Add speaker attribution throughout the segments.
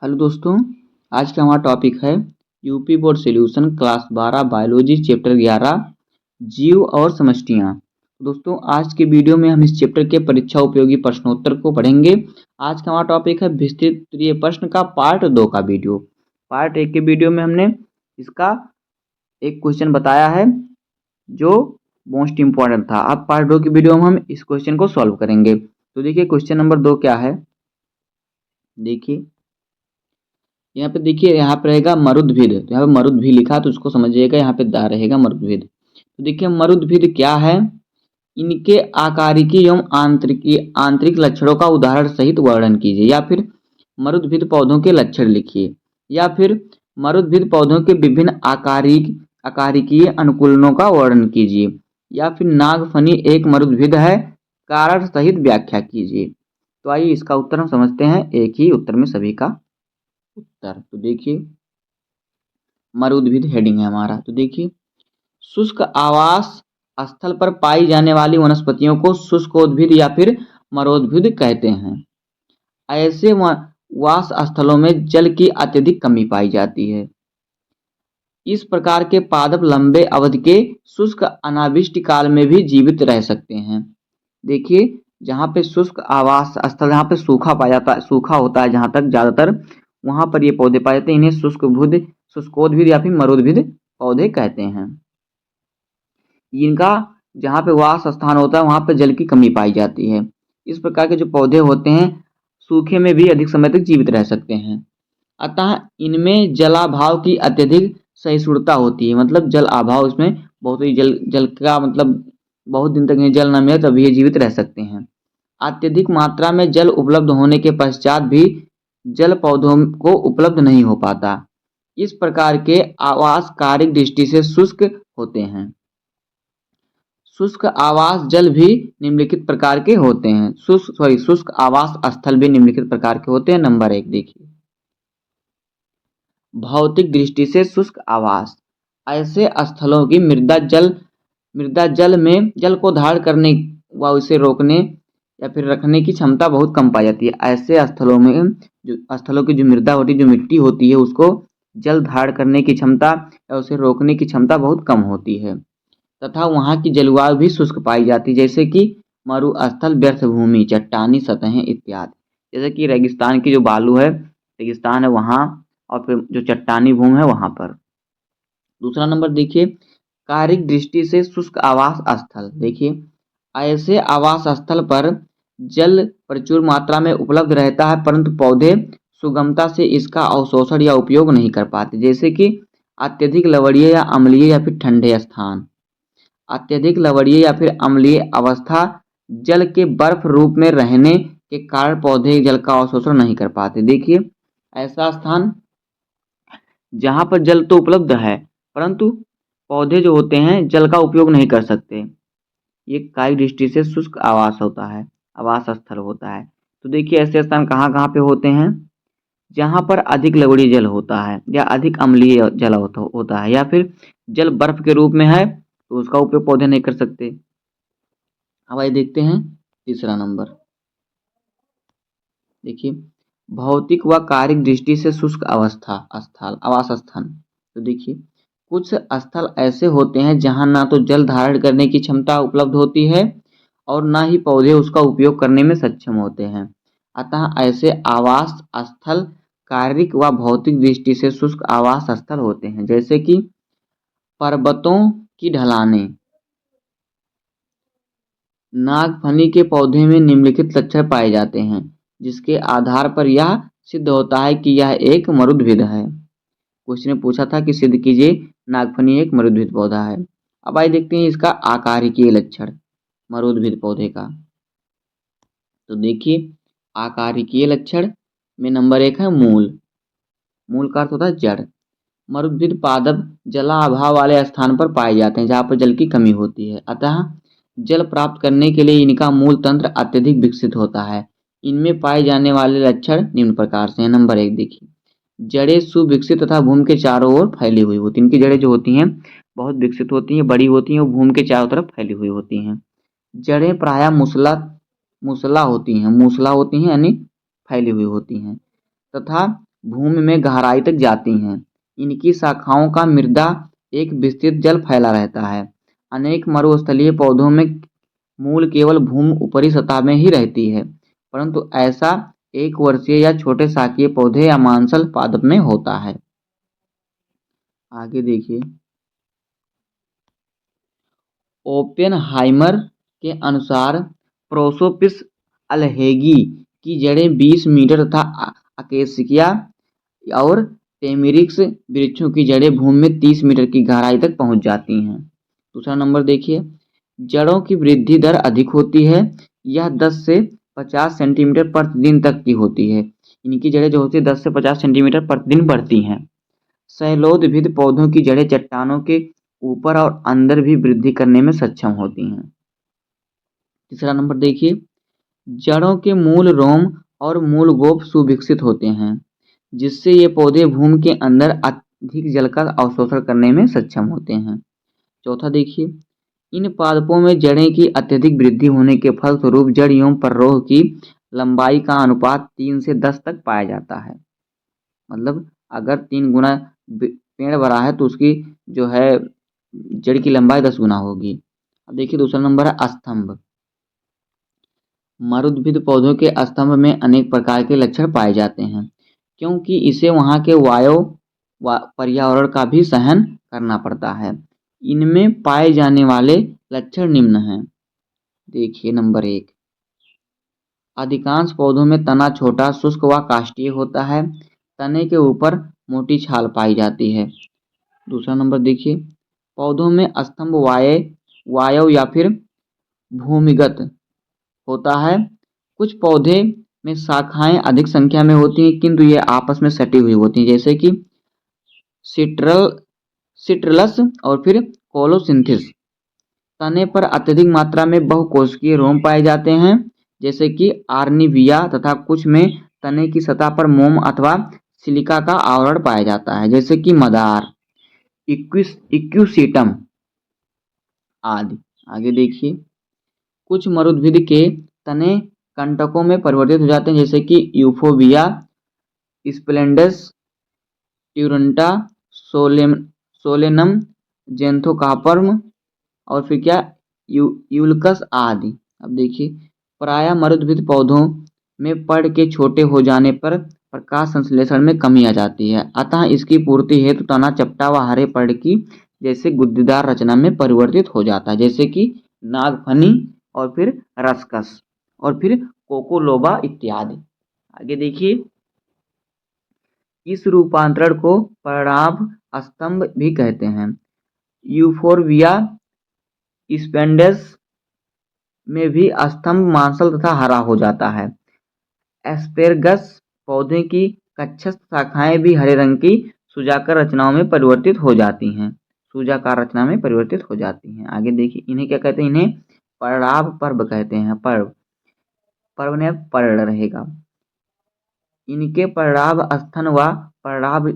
Speaker 1: Hello दोस्तों, आज का हमारा टॉपिक है UP board solution class 12 biology chapter 11 जीव और समष्टियाँ। दोस्तों, आज के वीडियो में हम इस चैप्टर के परीक्षा उपयोगी प्रश्नोत्तर को पढ़ेंगे। आज का हमारा टॉपिक है विस्तृत त्रिय प्रश्न का पार्ट 2 का वीडियो। पार्ट 1 के वीडियो में हमने इसका एक क्वेश्चन बताया है जो मोस्ट इम्पॉर्टेंट था। अब पार्ट 2 की वीडियो में हम इस क्वेश्चन को सॉल्व करेंगे। तो देखिए क्वेश्चन नंबर 2 क्या है। देखिए यहाँ पे, देखिए यहाँ पे रहेगा मरुद्भिद। तो यहाँ पे मरुद्भिद लिखा तो उसको समझिएगा, यहाँ पे दा रहेगा मरुद्भिद। तो देखिए मरुद्भिद क्या है, इनके आकारिकी एवं आंतरिक लक्षणों का उदाहरण सहित वर्णन कीजिए, या फिर मरुद्भिद पौधों के लक्षण लिखिए, या फिर मरुद्भिद पौधों के विभिन्न आकारिकीय अनुकूलनों का वर्णन कीजिए, या फिर नागफनी एक मरुद्भिद है, कारण सहित व्याख्या कीजिए। तो आइए इसका उत्तर हम समझते हैं, एक ही उत्तर में सभी का उत्तर। तो देखिए मरुद्भिद हेडिंग है हमारा। तो देखिए शुष्क आवास स्थल पर पाई जाने वाली वनस्पतियों को शुष्कोद्भिद या फिर मरोद्भिद कहते हैं। ऐसे वास स्थलों में जल की अत्यधिक कमी पाई जाती है। इस प्रकार के पादप लंबे अवधि के शुष्क अनावृष्टि काल में भी जीवित रह सकते हैं। देखिए जहाँ पे शुष्क आवास स्थल, जहाँ पे सूखा पाया जाता है, सूखा होता है जहाँ तक ज़्यादातर, वहाँ पर ये पौधे पाए जाते हैं। इन्हें शुष्कोद्भिद या फिर मरुद्भिद पौधे कहते हैं। इनका जहाँ पे वास स्थान होता है वहाँ पे जल की कमी पाई जाती है। इस प्रकार के जो पौधे होते हैं सूखे में भी अधिक समय तक जीवित रह सकते हैं। अतः इनमें जलाभाव की अत्यधिक सहिष्णुता होती है। मतलब जल अभाव, इसमें बहुत ही जल का मतलब बहुत दिन तक इन्हें जल न मिले तभी ये जीवित रह सकते हैं। अत्यधिक मात्रा में जल उपलब्ध होने के पश्चात भी जल पौधों को उपलब्ध नहीं हो पाता। इस प्रकार के आवास कारिक दृष्टि से शुष्क होते हैं। शुष्क आवास जल भी निम्नलिखित प्रकार के होते हैं। शुष्क आवास स्थल भी निम्नलिखित प्रकार के होते हैं। नंबर 1 देखिए, भौतिक दृष्टि से शुष्क आवास, ऐसे स्थलों की मृदा जल को धारण करने व उसे रोकने या फिर रखने की क्षमता बहुत कम पाई जाती है। ऐसे स्थलों की जो मृदा होती है, जो मिट्टी होती है, उसको जल धारण करने की क्षमता या उसे रोकने की क्षमता बहुत कम होती है, तथा वहाँ की जलवायु भी शुष्क पाई जाती है, जैसे कि मरुस्थल, व्यर्थ भूमि, चट्टानी सतहें इत्यादि। जैसे कि रेगिस्तान की जो बालू है, रेगिस्तान है वहाँ, और फिर जो चट्टानी भूमि है वहाँ पर। दूसरा नंबर देखिए, कारिक दृष्टि से शुष्क आवास स्थल। देखिए ऐसे आवास स्थल पर जल प्रचुर मात्रा में उपलब्ध रहता है, परंतु पौधे सुगमता से इसका अवशोषण या उपयोग नहीं कर पाते। जैसे कि अत्यधिक लवणीय या अम्लीय या फिर ठंडे स्थान। अत्यधिक लवणीय या फिर अम्लीय अवस्था जल के बर्फ रूप में रहने के कारण पौधे जल का अवशोषण नहीं कर पाते। देखिए ऐसा स्थान जहाँ पर जल तो उपलब्ध है परंतु पौधे जो होते हैं जल का उपयोग नहीं कर सकते, ये कायिक दृष्टि से शुष्क आवास होता है, आवास स्थल होता है। तो देखिए ऐसे स्थान कहाँ कहाँ पे होते हैं, जहाँ पर अधिक लवणीय जल होता है या अधिक अम्लीय जल होता है, या फिर जल बर्फ के रूप में है तो उसका उपयोग पौधे नहीं कर सकते। अब आइए देखते हैं तीसरा नंबर। देखिए भौतिक व कारिक दृष्टि से शुष्क आवास स्थल। तो देखिए कुछ स्थल ऐसे होते हैं जहाँ ना तो जल धारण करने की क्षमता उपलब्ध होती है और ना ही पौधे उसका उपयोग करने में सक्षम होते हैं। अतः ऐसे आवास स्थल कारिक व भौतिक दृष्टि से शुष्क आवास स्थल होते हैं। जैसे कि पर्वतों की ढलानें। नागफनी के पौधे में निम्नलिखित लक्षण पाए जाते हैं, जिसके आधार पर यह सिद्ध होता है कि यह एक मरुद्भिद है। क्वेश्चन ने पूछा था कि सिद्ध कीजिए नागफनी एक मरुद्भिद पौधा है। अब आइए देखते हैं इसका आकारिकीय लक्षण मरुद्भिद पौधे का। तो देखिए आकारिकीय लक्षण में नंबर 1 है मूल। मूल का अर्थ होता है जड़। मरुद्भिद पादप जलाभाव वाले स्थान पर पाए जाते हैं जहाँ पर जल की कमी होती है, अतः जल प्राप्त करने के लिए इनका मूल तंत्र अत्यधिक विकसित होता है। इनमें पाए जाने वाले लक्षण निम्न प्रकार से हैं। नंबर 1 देखिए, जड़ें सुविकसित तथा भूमि के चारों ओर फैली हुई होती हैं। इनकी जड़ें जो होती हैं बहुत विकसित होती हैं, बड़ी होती हैं, वो भूमि के चारों तरफ फैली हुई होती हैं। जड़ें प्रायः मूसला होती हैं यानी फैली हुई होती हैं, तथा भूमि में गहराई तक जाती हैं। इनकी शाखाओं का मृदा एक विस्तृत जल फैला रहता है। अनेक मरुस्थलीय पौधों में मूल केवल भूमि ऊपरी सतह में ही रहती है, परंतु ऐसा एक वर्षीय या छोटे शाकीय पौधे या मांसल पादप में होता है। आगे देखिए, ओपेनहाइमर के अनुसार प्रोसोपिस अल्हेगी की जड़ें 20 मीटर तथा अकेसिया और टेमेरिक्स वृक्षों की जड़ें भूमि में 30 मीटर की गहराई तक पहुंच जाती हैं। दूसरा नंबर देखिए, जड़ों की वृद्धि दर अधिक होती है। यह 10 से 50 सेंटीमीटर प्रतिदिन तक की होती है। इनकी जड़ें जो होती है 10 से 50 सेंटीमीटर प्रतिदिन बढ़ती हैं। सैलोदविद पौधों की जड़ें चट्टानों के ऊपर और अंदर भी वृद्धि करने में सक्षम होती हैं। तीसरा नंबर देखिए, जड़ों के मूल रोम और मूल गोप सुविकसित होते हैं, जिससे ये पौधे भूमि के अंदर अधिक जल का अवशोषण करने में सक्षम होते हैं। चौथा देखिए, इन पादपों में जड़ें की अत्यधिक वृद्धि होने के फलस्वरूप जड़ एवं प्ररोह की लंबाई का अनुपात 3 से 10 तक पाया जाता है। मतलब अगर 3 गुना पेड़ बड़ा है तो उसकी जो है जड़ की लंबाई 10 गुना होगी। अब देखिए दूसरा नंबर है स्तंभ। मरुद्भिद पौधों के स्तंभ में अनेक प्रकार के लक्षण पाए जाते हैं, क्योंकि इसे वहाँ के वायु पर्यावरण का भी सहन करना पड़ता है। इनमें पाए जाने वाले लक्षण निम्न हैं। देखिए नंबर 1, अधिकांश पौधों में तना छोटा, शुष्क व काष्ठीय होता है। तने के ऊपर मोटी छाल पाई जाती है। दूसरा नंबर देखिए, पौधों में स्तंभ वायव या फिर भूमिगत होता है। कुछ पौधे में शाखाएं अधिक संख्या में होती हैं, किंतु ये आपस में सटी हुई होती हैं, जैसे कि सिट्रलस और फिर कोलोसिंथिस। तने पर अत्यधिक मात्रा में बहुकोशिकीय रोम पाए जाते हैं, जैसे कि आर्निविया, तथा कुछ में तने की सतह पर मोम अथवा सिलिका का आवरण पाया जाता है, जैसे कि मदार, इक्विसीटम आदि। आगे देखिए, कुछ मरुद्भिद के तने कंटकों में परिवर्तित हो जाते हैं, जैसे कि यूफोबिया, स्प्लेंडस, ट्यूरंटा, सोलेनम, जेंथोकार्पम और फिर क्या यूल्कस आदि। अब देखिए, प्रायः मरुद्भिद पौधों में पड़ के छोटे हो जाने पर प्रकाश संश्लेषण में कमी आ जाती है, अतः इसकी पूर्ति हेतु तना चपटा व हरे पड़ की जैसे गुद्दीदार रचना में परिवर्तित हो जाता है, जैसे कि नागफनी और फिर रस्कस और फिर कोकोलोबा इत्यादि। आगे देखिए, इस रूपांतरण को पराभ स्तंभ भी कहते हैं। यूफोर्बिया स्पेंडेस में भी स्तंभ मांसल तथा हरा हो जाता है। एस्पेरगस पौधे की कक्षस्थ शाखाएं भी हरे रंग की सुजाकर रचनाओं में परिवर्तित हो जाती हैं, सुजाकार रचना में परिवर्तित हो जाती हैं। आगे देखिए, इन्हें क्या कहते हैं, इन्हें पराभ पर्व कहते हैं। पर्व ने पर्ण रहेगा। इनके पराभ स्थन व पराभ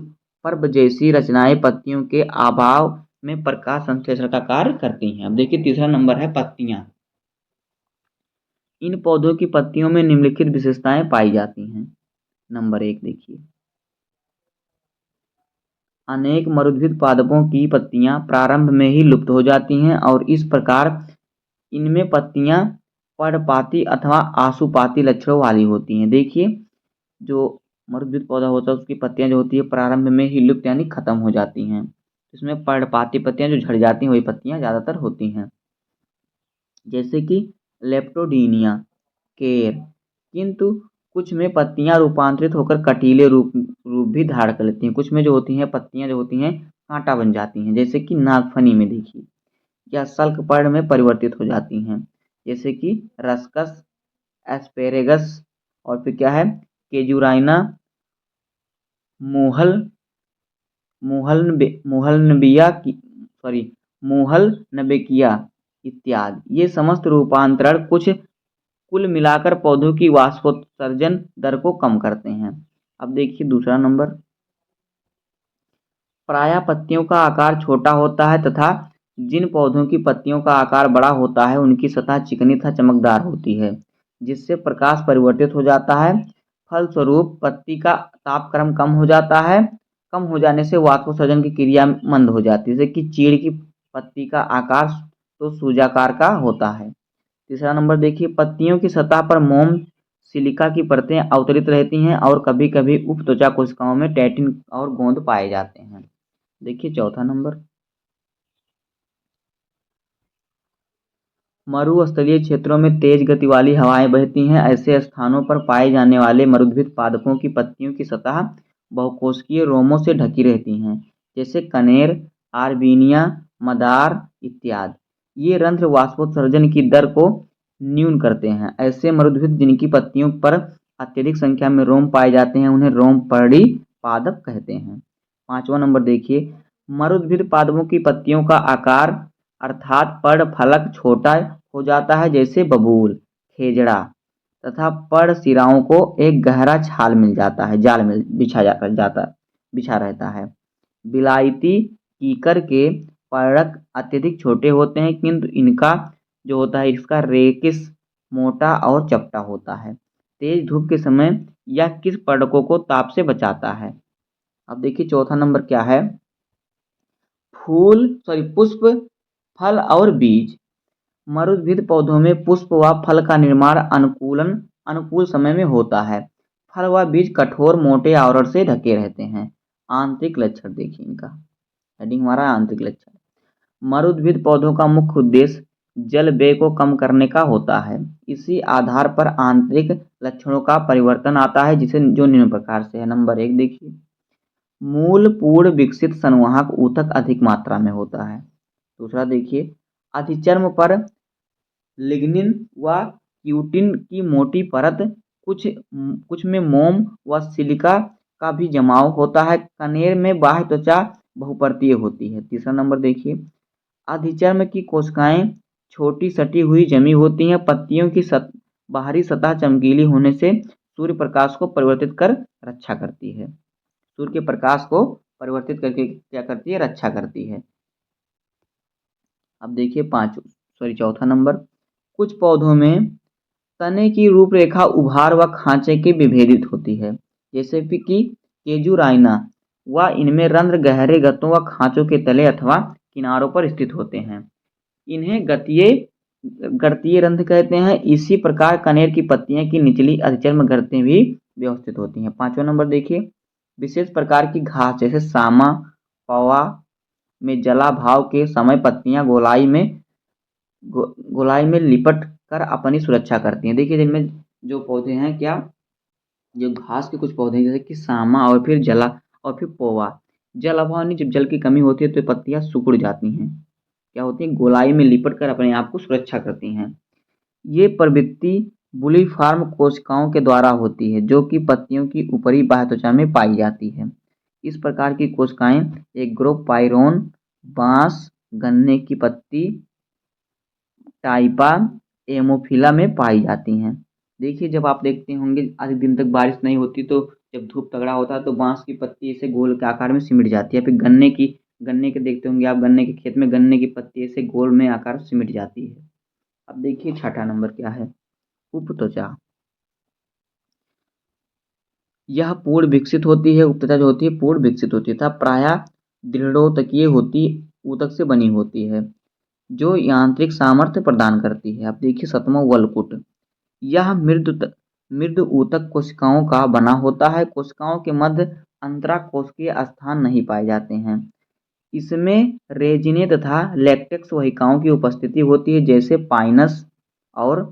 Speaker 1: पर्व जैसी रचनाएं पत्तियों के अभाव में प्रकाश संश्लेषण का कार्य करती हैं। अब देखिए तीसरा नंबर है पत्तियां। इन पौधों की पत्तियों में निम्नलिखित विशेषताएं पाई जाती हैं। नंबर 1 देखिए, अनेक मरुद्भिद पादपों की पत्तियां प्रारंभ में ही लुप्त हो जाती हैं और इस प्रकार इनमें पत्तियां पर्णपाती अथवा आशुपाती लक्षणों वाली होती हैं। देखिए, जो मरुद्भिद पौधा होता है उसकी पत्तियां जो होती है प्रारंभ में ही लुप्त यानी खत्म हो जाती हैं। इसमें पर्णपाती पत्तियां जो झड़ जाती हैं वही पत्तियां ज़्यादातर होती हैं, जैसे कि लेप्टोडीनिया, केर। किंतु कुछ में पत्तियां रूपांतरित होकर कटीले रूप भी धारण कर लेती हैं। कुछ में जो होती हैं पत्तियां जो होती हैं कांटा बन जाती हैं, जैसे कि नागफनी में देखिए, या सल्क पर्ण में परिवर्तित हो जाती हैं, जैसे कि रस्कस, एस्पेरेगस और फिर क्या है केजुराइना, मुहलनबेकिया इत्यादि। ये समस्त रूपांतरण कुल मिलाकर पौधों की वाष्पोत्सर्जन दर को कम करते हैं। अब देखिए दूसरा नंबर, प्रायः पत्तियों का आकार छोटा होता है तथा जिन पौधों की पत्तियों का आकार बड़ा होता है उनकी सतह चिकनी तथा चमकदार होती है, जिससे प्रकाश परिवर्तित हो जाता है। फलस्वरूप पत्ती का तापक्रम कम हो जाता है। कम हो जाने से वाष्पोत्सर्जन की क्रिया मंद हो जाती है, जैसे कि चीड़ की पत्ती का आकार तो सूजाकार का होता है। तीसरा नंबर देखिए, पत्तियों की सतह पर मोम सिलिका की परतें अवतरित रहती हैं और कभी कभी उपत्वचा कोशिकाओं में टैटिन और गोंद पाए जाते हैं। देखिए चौथा नंबर, मरुस्थलीय क्षेत्रों में तेज गति वाली हवाएं बहती हैं। ऐसे स्थानों पर पाए जाने वाले मरुद्भिद पादपों की पत्तियों की सतह बहुकोशिकीय रोमों से ढकी रहती हैं, जैसे कनेर, आर्बीनिया, मदार इत्यादि। ये रंध्र वाष्पोत्सर्जन की दर को न्यून करते हैं। ऐसे मरुद्भिद जिनकी पत्तियों पर अत्यधिक संख्या में रोम पाए जाते हैं उन्हें रोमपर्णी पादप कहते हैं। पांचवा नंबर देखिए, मरुद्भिद पादपों की पत्तियों का आकार अर्थात पर्णफलक छोटा हो जाता है, जैसे बबूल, खेजड़ा, तथा पर्णशिराओं को एक गहरा छाल मिल जाता है, जाल में बिछा रहता है। विलायती कीकर के पर्णक अत्यधिक छोटे होते हैं, किंतु इनका जो होता है इसका रेकिस मोटा और चपटा होता है। तेज धूप के समय यह किस पर्णकों को ताप से बचाता है। अब देखिए चौथा नंबर क्या है, पुष्प, फल और बीज। मरुद्भिद पौधों में पुष्प व फल का निर्माण अनुकूल समय में होता है। फल व बीज कठोर मोटे आवरण से ढके रहते हैं। आंतरिक लक्षण देखिए इनका, हेडिंग हमारा आंतरिक लक्षण। मरुद्भिद पौधों का मुख्य उद्देश्य जल व्यय को कम करने का होता है। इसी आधार पर आंतरिक लक्षणों का परिवर्तन आता है, जिसे जो निम्न प्रकार से है। नंबर 1 देखिए, मूल पूर्ण विकसित संवाहक ऊतक अधिक मात्रा में होता है। दूसरा देखिए, अधिचर्म पर लिग्निन व क्यूटिन की मोटी परत, कुछ में मोम व सिलिका का भी जमाव होता है। कनेर में बाह्य त्वचा बहुपर्तीय होती है। तीसरा नंबर देखिए, अधिचर्म की कोशिकाएं छोटी सटी हुई जमी होती हैं। पत्तियों की बाहरी सतह चमकीली होने से सूर्य प्रकाश को परिवर्तित कर रक्षा करती है। सूर्य के प्रकाश को परिवर्तित करके क्या करती है, रक्षा करती है। अब देखिए चौथा नंबर, कुछ पौधों में तने की रूपरेखा उभार व खांचे के विभेदित होती है, जैसे कि केजुराइना व इनमें रंध्र गहरे गत्तों व खांचों के तले अथवा किनारों पर स्थित होते हैं। इन्हें गर्तीय रंध्र कहते हैं। इसी प्रकार कनेर की पत्तियां की निचली अधिचर्म गर्तें भी व्यवस्थित होती हैं। पांचवा नंबर देखिए, विशेष प्रकार की घास जैसे सामा पवा में जलाभाव के समय पत्तियां गोलाई में लिपट कर अपनी सुरक्षा करती हैं। देखिए जिनमें जो पौधे हैं क्या, जो घास के कुछ पौधे हैं जैसे कि सामा और फिर पोवा, जल अभाव यानी जब जल की कमी होती है तो पत्तियां सिकुड़ जाती हैं, क्या होती हैं, गोलाई में लिपट कर अपने आप को सुरक्षा करती हैं। ये प्रवृत्ति बुलीफॉर्म कोशिकाओं के द्वारा होती है, जो कि पत्तियों की ऊपरी बाह्य त्वचा में पाई जाती है। इस प्रकार की कोशिकाएं एक ग्रुप पाइरोन, बांस, गन्ने की पत्ती, टाइपा, एमोफिला में पाई जाती हैं। देखिए जब आप देखते होंगे अधिक दिन तक बारिश नहीं होती तो जब धूप तगड़ा होता है तो बांस की पत्ती ऐसे गोल के आकार में सिमट जाती है। फिर गन्ने के देखते होंगे आप, गन्ने के खेत में गन्ने की पत्ती ऐसे गोल में आकार सिमट जाती है। अब देखिए छठा नंबर क्या है, उपत्वचा। यह पूर्ण विकसित होती है, उपत्वचा जो होती है पूर्ण विकसित होती है तथा प्रायः दृढ़ोतकीय होती ऊतक से बनी होती है, जो यांत्रिक सामर्थ्य प्रदान करती है। अब देखिए सतवां, वलकुट। यह मृद ऊतक कोशिकाओं का बना होता है। कोशिकाओं के मध्य अंतराकोशिकीय स्थान नहीं पाए जाते हैं। इसमें रेजिने तथा लैक्टेक्स वाहिकाओं की उपस्थिति होती है, जैसे पाइनस और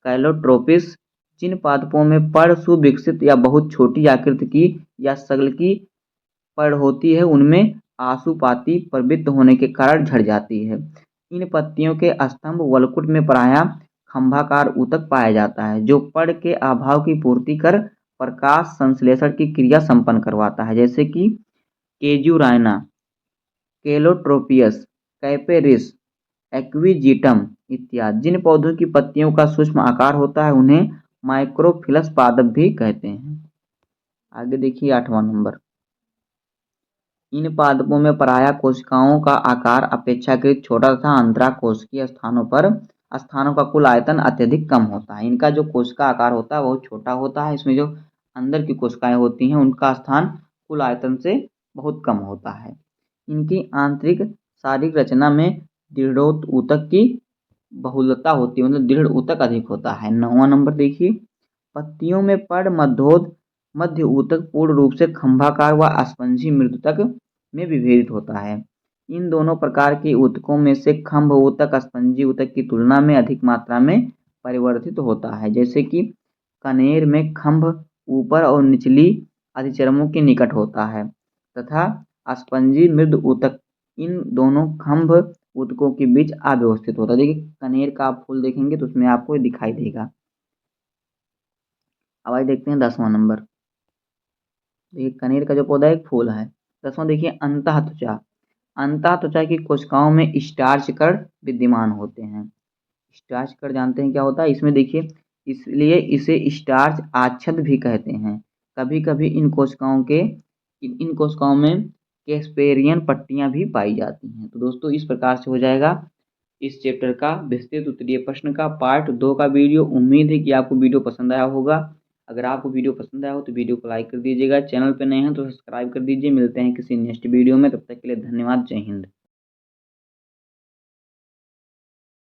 Speaker 1: कैलोट्रोपिस। जिन पादपों में पर्ण सुविकसित या बहुत छोटी आकृति की या सगल की पर्ण होती है उनमें आशुपाती प्रवृत्त होने के कारण झड़ जाती है। इन पत्तियों के स्तंभ वलकुट में प्रायः खंभाकार ऊतक पाया जाता है, जो पर्ण के अभाव की पूर्ति कर प्रकाश संश्लेषण की क्रिया संपन्न करवाता है, जैसे कि केजुराइना, केलोट्रोपियस, कैपेरिस, एक्विजिटम इत्यादि। जिन पौधों की पत्तियों का सूक्ष्म आकार होता है उन्हें माइक्रोफिलस पादप भी कहते हैं। आगे देखिए आठवां नंबर, इन पादपों में प्रायः कोशिकाओं का आकार अपेक्षाकृत छोटा तथा अंतराकोशिकीय स्थानों का कुल आयतन अत्यधिक कम होता है। इनका जो कोशिका आकार होता है बहुत छोटा होता है। इसमें जो अंदर की कोशिकाएं होती हैं उनका स्थान कुल आयतन से बहुत कम होता है। इनकी आंतरिक शारीरिक रचना में दृढ़ोत्तक की बहुलता होती है, मतलब दृढ़ ऊतक अधिक होता है। 9वां नंबर देखिए, पत्तियों में पड़ मध्य ऊतक पूर्ण रूप से खंभाकार व स्पंजी मृदुतक में विभेदित होता है। इन दोनों प्रकार के ऊतकों में से खंभ ऊतक स्पंजी ऊतक की तुलना में अधिक मात्रा में परिवर्तित होता है। जैसे कि कनेर में खंभ ऊपर और निचली अधिचर्मों के निकट होता है तथा स्पंजी मृदु ऊतक इन दोनों खंभ ऊतकों के बीच अव्यवस्थित होता है। देखिए कनेर का आप फूल देखेंगे तो उसमें आपको ये दिखाई देगा। अब आइए देखते हैं 10वां नंबर। देखिए कनेर का जो पौधा है एक फूल है। 10वां देखिए अंतःत्वचा। अंतःत्वचा की कोशिकाओं में स्टार्च कण विद्यमान होते हैं। स्टार्च कण जानते हैं क्या होता है? इसमें देखिए इसलिए इसे स्टार्च आच्छद भी कहते हैं। कभी कभी इन कोशिकाओं में कैस्पेरियन पट्टियां भी पाई जाती हैं। तो दोस्तों इस प्रकार से हो जाएगा इस चैप्टर का विस्तृत उत्तरीय प्रश्न का पार्ट 2 का वीडियो। उम्मीद है कि आपको वीडियो पसंद आया होगा। अगर आपको वीडियो पसंद आया हो तो वीडियो को लाइक कर दीजिएगा, चैनल पर नए हैं तो सब्सक्राइब कर दीजिए। मिलते हैं किसी नेक्स्ट वीडियो में, तब तक के लिए धन्यवाद। जय हिंद।